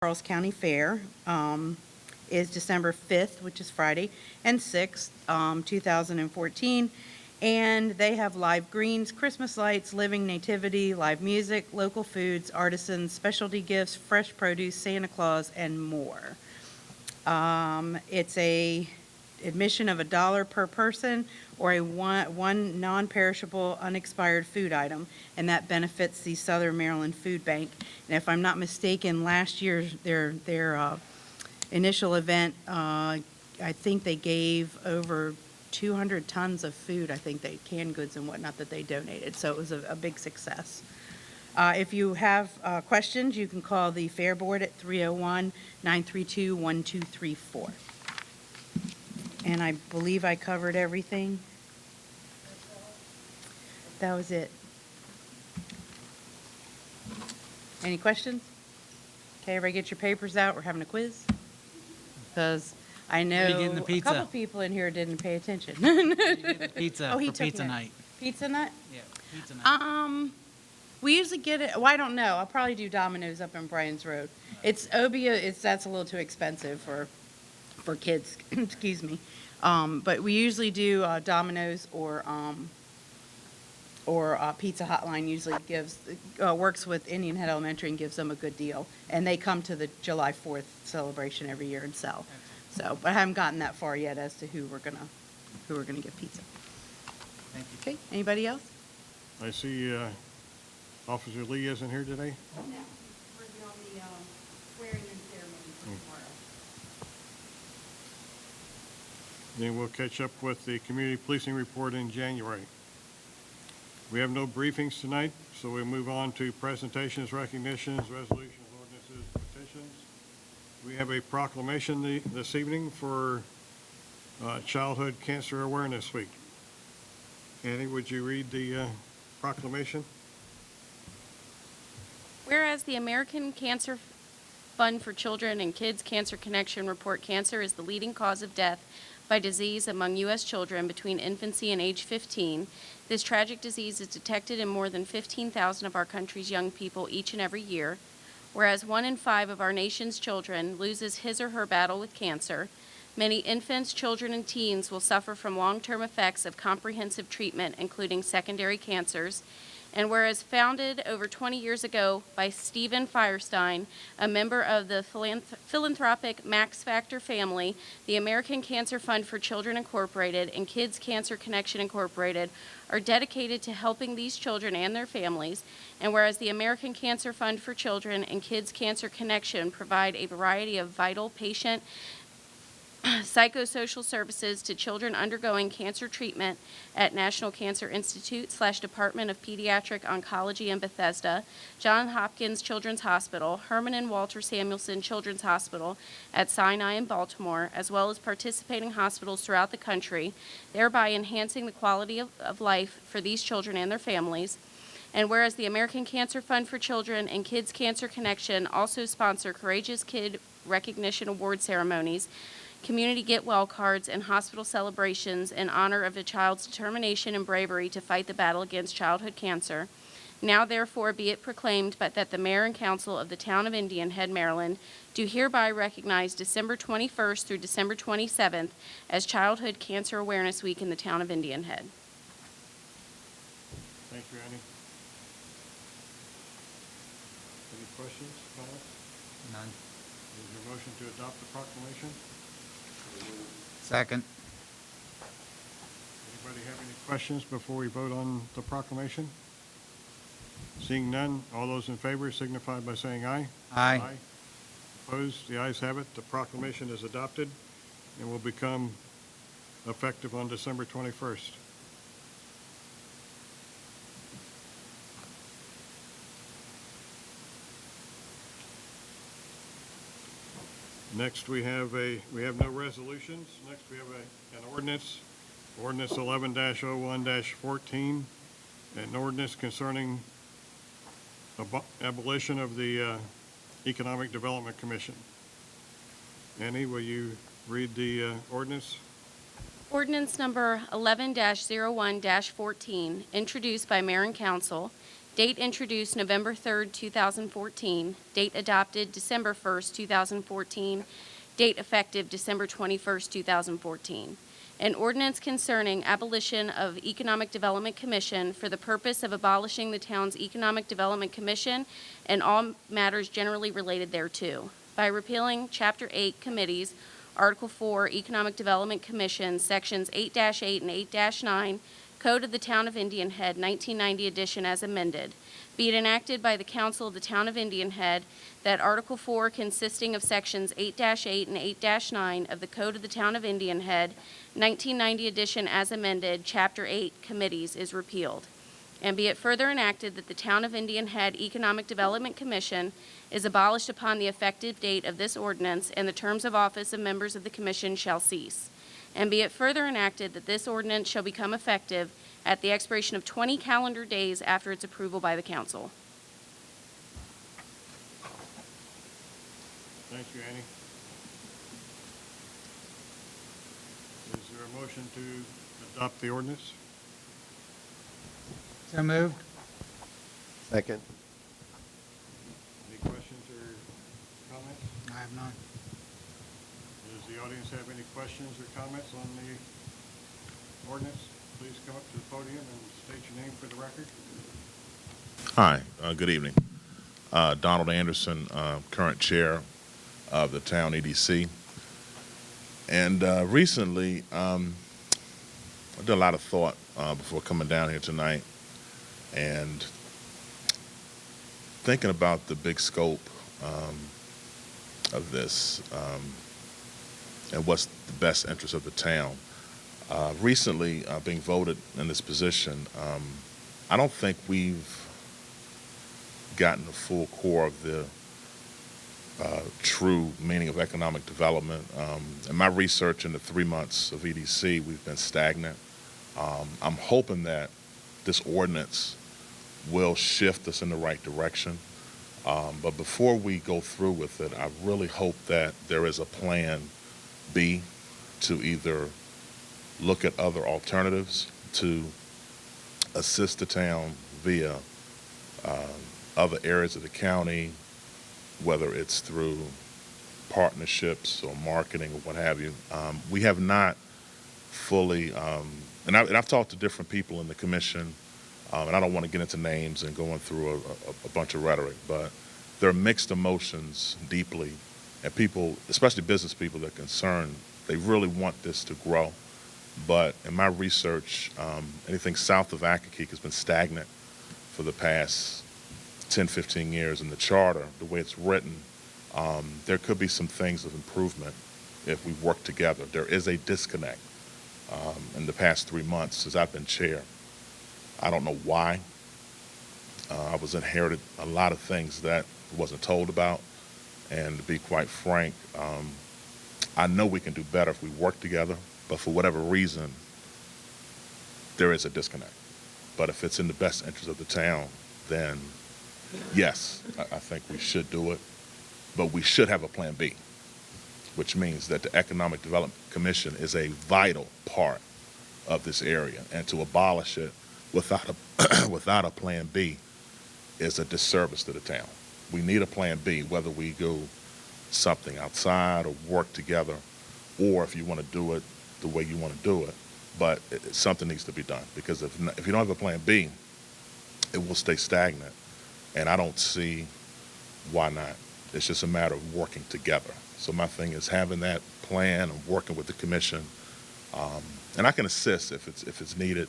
Charles County Fair is December 5th, which is Friday, and 6th, 2014. And they have live greens, Christmas lights, living nativity, live music, local foods, artisans, specialty gifts, fresh produce, Santa Claus, and more. It's a admission of $1 per person or a one non-perishable unexpired food item, and that benefits the Southern Maryland Food Bank. And if I'm not mistaken, last year their initial event, I think they gave over 200 tons of food, I think they canned goods and whatnot that they donated, so it was a big success. If you have questions, you can call the Fair Board at 301-932-1234. And I believe I covered everything. That was it. Any questions? Okay, everybody get your papers out. We're having a quiz. Because I know getting the a couple pizza? people in here didn't pay attention. Pizza Oh, he for took pizza notes. night. Pizza nut? Yeah, pizza night. We usually get it, well, I don't know. I'll probably do Domino's up in Bryan's Road. It's Obia, that's a little too expensive for kids, excuse me. But we usually do Domino's or Pizza Hotline usually works with Indian Head Elementary and gives them a good deal. And they come to the July 4th celebration every year and sell. So, but I haven't gotten that far yet as to who we're gonna give pizza. Thank you. Okay, anybody else? I see Officer Lee isn't here today. No, we're on the swearing-in ceremony for tomorrow. Then we'll catch up with the community policing report in January. We have no briefings tonight, so we'll move on to presentations, recognitions, resolutions, ordinances, petitions. We have a proclamation this evening for Childhood Cancer Awareness Week. Annie, would you read the proclamation? Whereas the American Cancer Fund for Children and Kids Cancer Connection report cancer is the leading cause of death by disease among U.S. children between infancy and age 15, this tragic disease is detected in more than 15,000 of our country's young people each and every year. Whereas 1 in 5 of our nation's children loses his or her battle with cancer, many infants, children, and teens will suffer from long-term effects of comprehensive treatment, including secondary cancers. And whereas founded over 20 years ago by Stephen Firestein, a member of the philanthropic Max Factor family, the American Cancer Fund for Children Incorporated and Kids Cancer Connection Incorporated are dedicated to helping these children and their families. And whereas the American Cancer Fund for Children and Kids Cancer Connection provide a variety of vital patient psychosocial services to children undergoing cancer treatment at National Cancer Institute / Department of Pediatric Oncology in Bethesda, Johns Hopkins Children's Hospital, Herman and Walter Samuelson Children's Hospital at Sinai in Baltimore, as well as participating hospitals throughout the country, thereby enhancing the quality of life for these children and their families. And whereas the American Cancer Fund for Children and Kids Cancer Connection also sponsor Courageous Kid Recognition Award ceremonies, community get well cards, and hospital celebrations in honor of a child's determination and bravery to fight the battle against childhood cancer. Now therefore be it proclaimed but that the mayor and council of the town of Indian Head, Maryland, do hereby recognize December 21st through December 27th as Childhood Cancer Awareness Week in the town of Indian Head. Thank you, Annie. Any questions, comments? None. Is there a motion to adopt the proclamation? Second. Anybody have any questions before we vote on the proclamation? Seeing none, all those in favor signify by saying aye. Aye. Opposed? The ayes have it. The proclamation is adopted and will become effective on December 21st. Next, we have no resolutions. Next, we have an ordinance 11-01-14, an ordinance concerning abolition of the Economic Development Commission. Annie, will you read the ordinance? Ordinance number 11-01-14, introduced by Mayor and Council, Date introduced November 3rd, 2014. Date adopted December 1st, 2014. Date effective December 21st, 2014. An ordinance concerning abolition of Economic Development Commission for the purpose of abolishing the town's Economic Development Commission and all matters generally related thereto. By repealing Chapter 8 Committees, Article 4 Economic Development Commission, Sections 8-8 and 8-9, Code of the Town of Indian Head, 1990 edition as amended. Be it enacted by the Council of the Town of Indian Head that Article 4, consisting of Sections 8-8 and 8-9 of the Code of the Town of Indian Head, 1990 edition as amended, Chapter 8 Committees, is repealed. And be it further enacted that the Town of Indian Head Economic Development Commission is abolished upon the effective date of this ordinance, and the terms of office of members of the commission shall cease. And be it further enacted that this ordinance shall become effective at the expiration of 20 calendar days after its approval by the council. Thank you, Annie. Is there a motion to adopt the ordinance? So moved. Second. Any questions or comments? I have none. Does the audience have any questions or comments on the ordinance? Please come up to the podium and state your name for the record. Hi, good evening. Donald Anderson, current chair of the town EDC. And recently, I did a lot of thought before coming down here tonight and thinking about the big scope of this and what's the best interest of the town. Recently, being voted in this position, I don't think we've gotten the full core of the true meaning of economic development. In my research in the 3 months of EDC, we've been stagnant. I'm hoping that this ordinance will shift us in the right direction. But before we go through with it, I really hope that there is a plan B to either look at other alternatives to assist the town via other areas of the county, whether it's through partnerships or marketing or what have you. We have not fully, and I've talked to different people in the commission, and I don't want to get into names and going through a bunch of rhetoric, but there are mixed emotions deeply, and people, especially business people that are concerned, they really want this to grow. But in my research, anything south of Accokeek has been stagnant for the past 10, 15 years. In the charter, the way it's written, there could be some things of improvement if we work together. There is a disconnect in the past 3 months since I've been chair. I don't know why. I was inherited a lot of things that I wasn't told about. And to be quite frank, I know we can do better if we work together, but for whatever reason, there is a disconnect. But if it's in the best interest of the town, then yes, I think we should do it, but we should have a plan B, which means that the Economic Development Commission is a vital part of this area, and to abolish it without a plan B is a disservice to the town. We need a plan B, whether we go something outside or work together, or if you want to do it the way you want to do it, but something needs to be done, because if you don't have a plan B, it will stay stagnant, and I don't see why not. It's just a matter of working together. So my thing is having that plan and working with the commission, and I can assist if it's needed,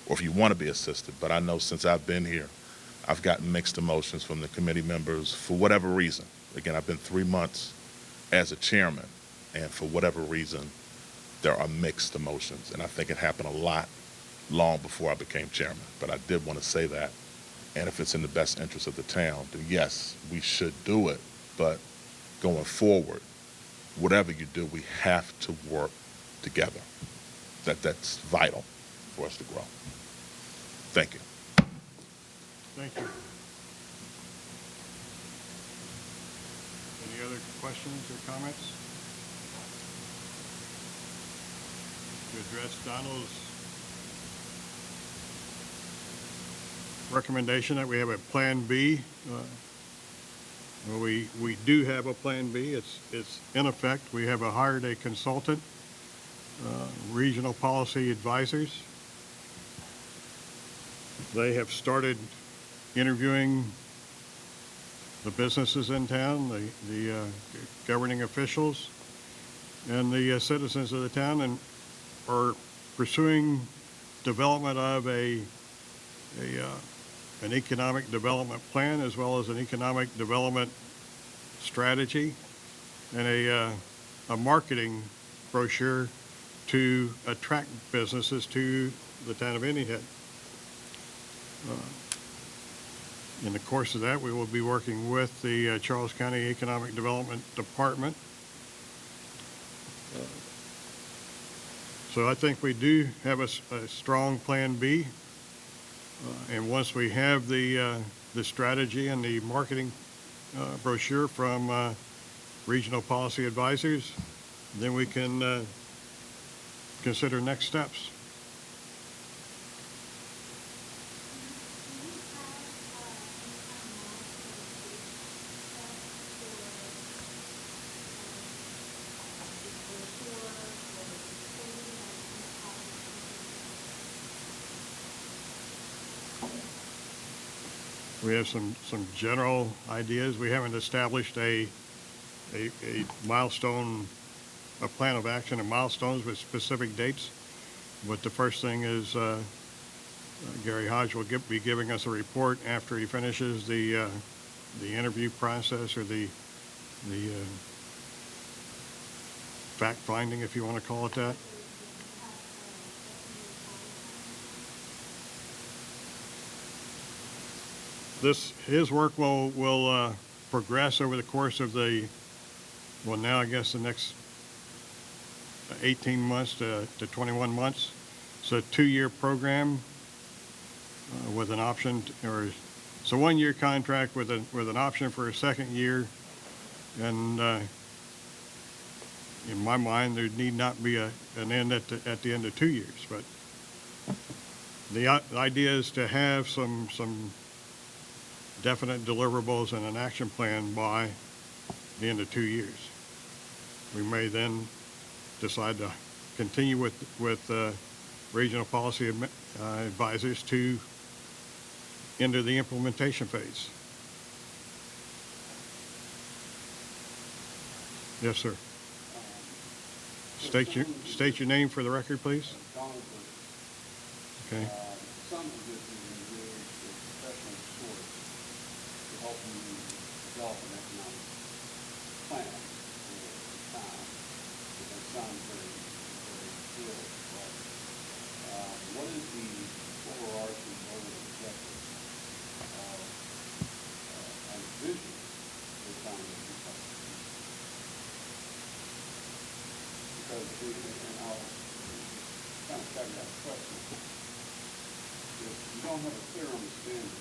or if you want to be assisted, but I know since I've been here, I've gotten mixed emotions from the committee members for whatever reason. Again, I've been 3 months as a chairman, and for whatever reason, there are mixed emotions, and I think it happened a lot long before I became chairman, but I did want to say that. And if it's in the best interest of the town, then yes, we should do it, but going forward, whatever you do, we have to work together. That's vital for us to grow. Thank you. Thank you. Any other questions or comments? To address Donald's recommendation that we have a Plan B. Well, we do have a Plan B. It's in effect. We have hired a consultant, Regional Policy Advisors. They have started interviewing the businesses in town, the governing officials, and the citizens of the town, and are pursuing development of an economic development plan, as well as an economic development strategy, and a marketing brochure to attract businesses to the town of Indian Head. In the course of that, we will be working with the Charles County Economic Development Department. So I think we do have a strong Plan B. And once we have the strategy and the marketing brochure from Regional Policy Advisors, then we can consider next steps. We have some general ideas. We haven't established a milestone, a plan of action and milestones with specific dates. But the first thing is Gary Hodge will be giving us a report after he finishes the interview process, or the fact finding, if you want to call it that. His work will progress over the course of now I guess the next 18 months to 21 months. It's a 2-year program with an option, it's a 1-year contract with an option for a second year. And in my mind, there need not be an end at the end of 2 years. But the idea is to have some definite deliverables and an action plan by the end of 2 years. We may then decide to continue with regional policy advisors to into the implementation phase. Yes, sir. State your name for the record, please. Okay. Some of this is engaged in professional source to help you develop an economic plan for the town. That sounds very, very good, but what is the overarching goal and objective and vision for the town of Kentucky? Because, and I'll kind of carry that question. If you don't have a clear understanding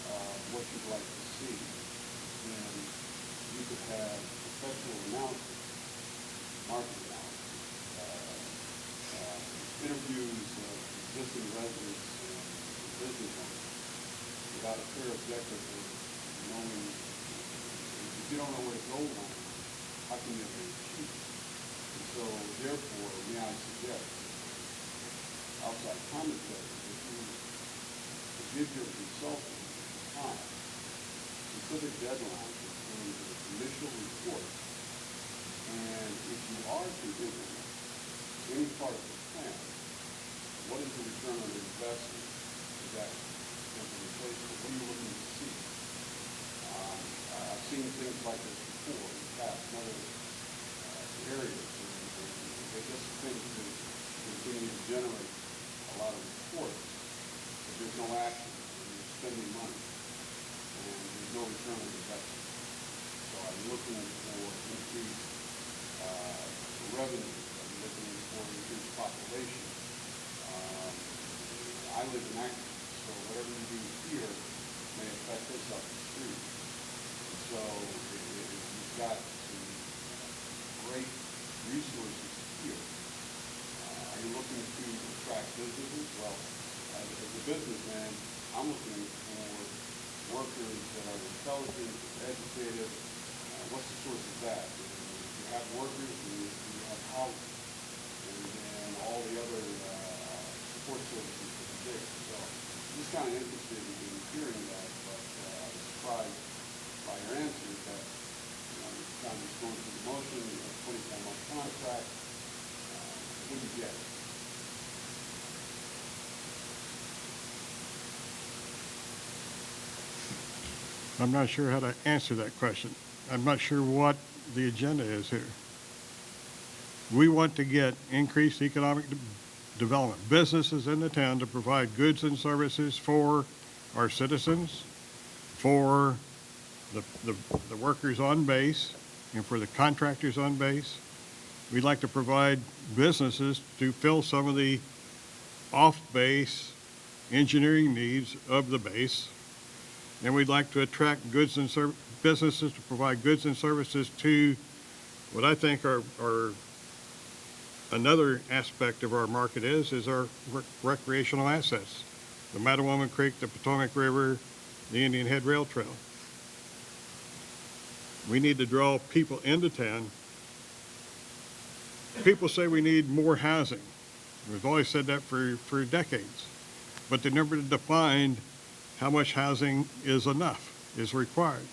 of what you'd like to see, then you could have professional analysis, market analysis, interviews of existing residents and business owners without a clear objective of knowing. If you don't know where to go on, how can you ever achieve it? And so, therefore, may I suggest outside commentary, if you give your consultant time, specific deadlines in the initial report, and if you are to implement any part of the plan, what is the return on investment of that implementation? What are you looking to see? I've seen things like this before in the past in other areas, and they just think to continue to generate a lot of reports, but there's no action, and you're spending money, and there's no return on investment. So I'm looking for increased revenue. I'm looking for increased population. I live in Acton, so whatever you do here may affect us up the street. And so you've got some great resources here. Are you looking to attract businesses? Well, as a businessman, I I'm looking for workers that are intelligent, educated. What's the source of that? You have workers, and you have housing, and then all the other support services that are there. So I'm just kind of interested in hearing that, but I was surprised by your answer that you're kind of just going through the motion, you have a 24-month contract. What do you get? I'm not sure how to answer that question. I'm not sure what the agenda is here. We want to get increased economic development, businesses in the town to provide goods and services for our citizens, for the workers on base, and for the contractors on base. We'd like to provide businesses to fill some of the off-base engineering needs of the base. And we'd like to attract goods and businesses to provide goods and services to what I think are another aspect of our market is our recreational assets. The Mattawoman Creek, the Potomac River, the Indian Head Rail Trail. We need to draw people into town. People say we need more housing. We've always said that for decades. But they never defined how much housing is enough, is required.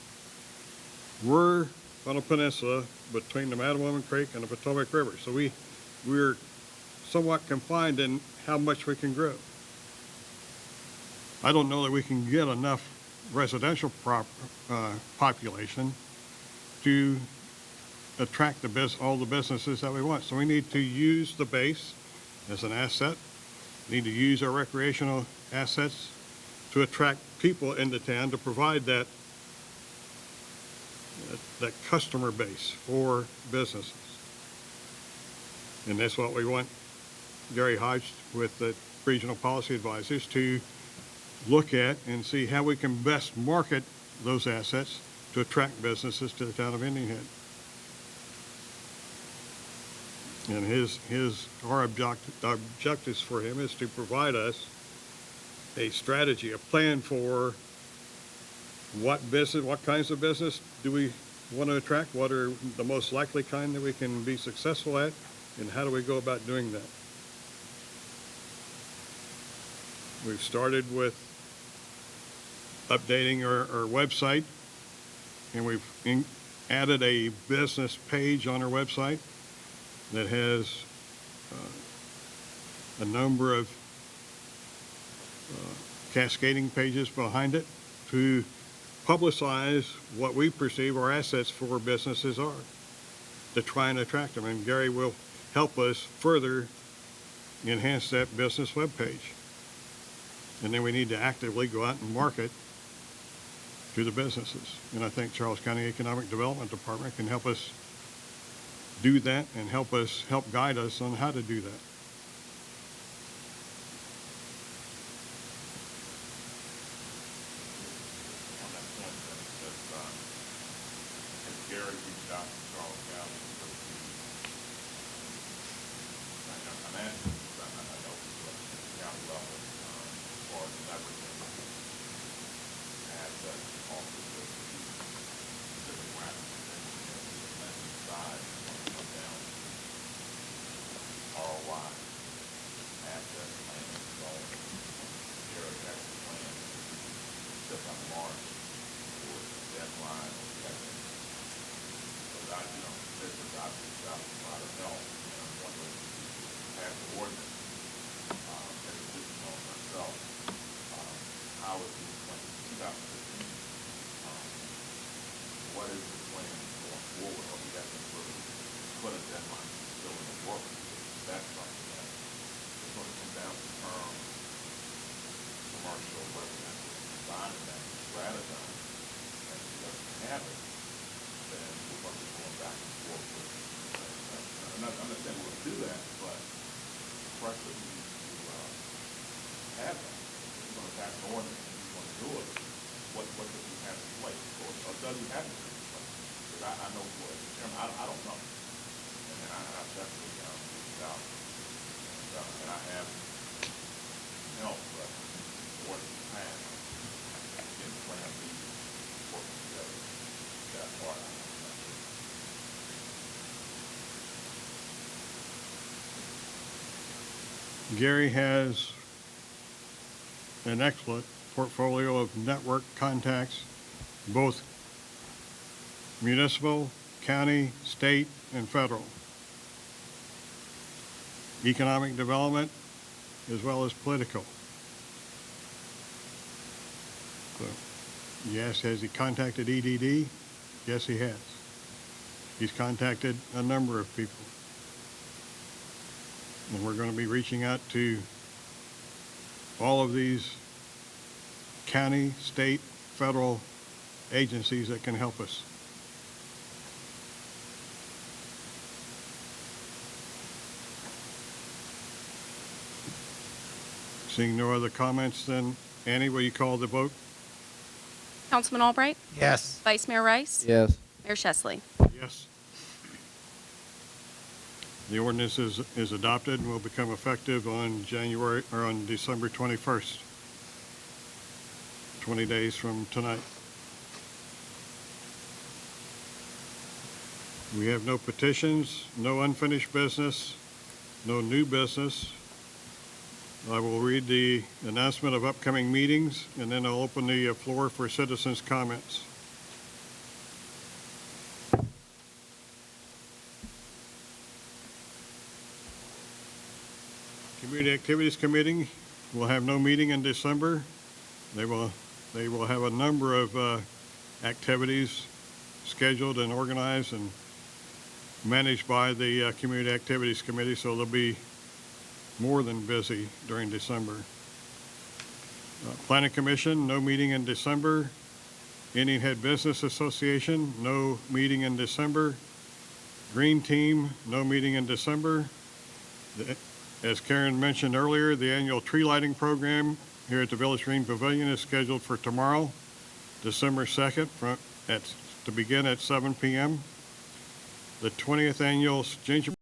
We're on a peninsula between the Mattawoman Creek and the Potomac River, so we're somewhat confined in how much we can grow. I don't know that we can get enough residential population to attract all the businesses that we want. So we need to use the base as an asset. We need to use our recreational assets to attract people into town to provide that customer base for businesses. And that's what we want Gary Hodge with the regional policy advisors to look at and see how we can best market those assets to attract businesses to the town of Indian Head. And our objectives for him is to provide us a strategy, a plan for what kinds of business do we want to attract, what are the most likely kind that we can be successful at, and how do we go about doing that. We've started with updating our website, and we've added a business page on our website that has a number of cascading pages behind it to publicize what we perceive our assets for businesses are, to try and attract them. And Gary will help us further enhance that business webpage. And then we need to actively go out and market to the businesses. And I think Charles County Economic Development Department can help us do that and help guide us on how to do that. On that point, has Gary reached out to Charles County? I'm asking because I know county level, as far as leveraging assets, offices, different practices, and size, come down, ROI, asset planning, so Gary actually plans to set up March for deadline or second. Because this is obviously out of a lot of help, and I'm wondering, as the ordinance, as a business owner myself, how is this plan, 2015, what is the plan going forward, or we haven't really put a deadline, still in the work? That's something that is going to come down to term, commercial, residential, designing that, strategizing, and if he doesn't have it, then we're going to be going back and forth with it. I'm not saying we'll do that, but pressure needs to have that. If you're going to pass an ordinance and you're going to do it, what does he have in place? Or does he have it in place? Because I know for it. I don't know. And then I've definitely reached out. And I have help, but the ordinance passed. Gary has an excellent portfolio of network contacts, both municipal, county, state, and federal. Economic development as well as political. So, yes, has he contacted EDD? Yes, he has. He's contacted a number of people. And we're going to be reaching out to all of these county, state, federal agencies that can help us. Seeing no other comments, then Annie, will you call the vote? Councilman Albright? Yes. Vice Mayor Rice? Yes. Mayor Chesley? Yes. The ordinance is adopted and will become effective on December 21st, 20 days from tonight. We have no petitions, no unfinished business, no new business. I will read the announcement of upcoming meetings, and then I'll open the floor for citizens' comments. Community Activities Committee will have no meeting in December. They will have a number of activities scheduled and organized and managed by the Community Activities Committee, so they'll be more than busy during December. Planning Commission, no meeting in December. Indian Head Business Association, no meeting in December. Green Team, no meeting in December. As Karen mentioned earlier, the annual tree lighting program here at the Village Green Pavilion is scheduled for tomorrow, December 2nd, to begin at 7 p.m. The 20th annual Gingerbread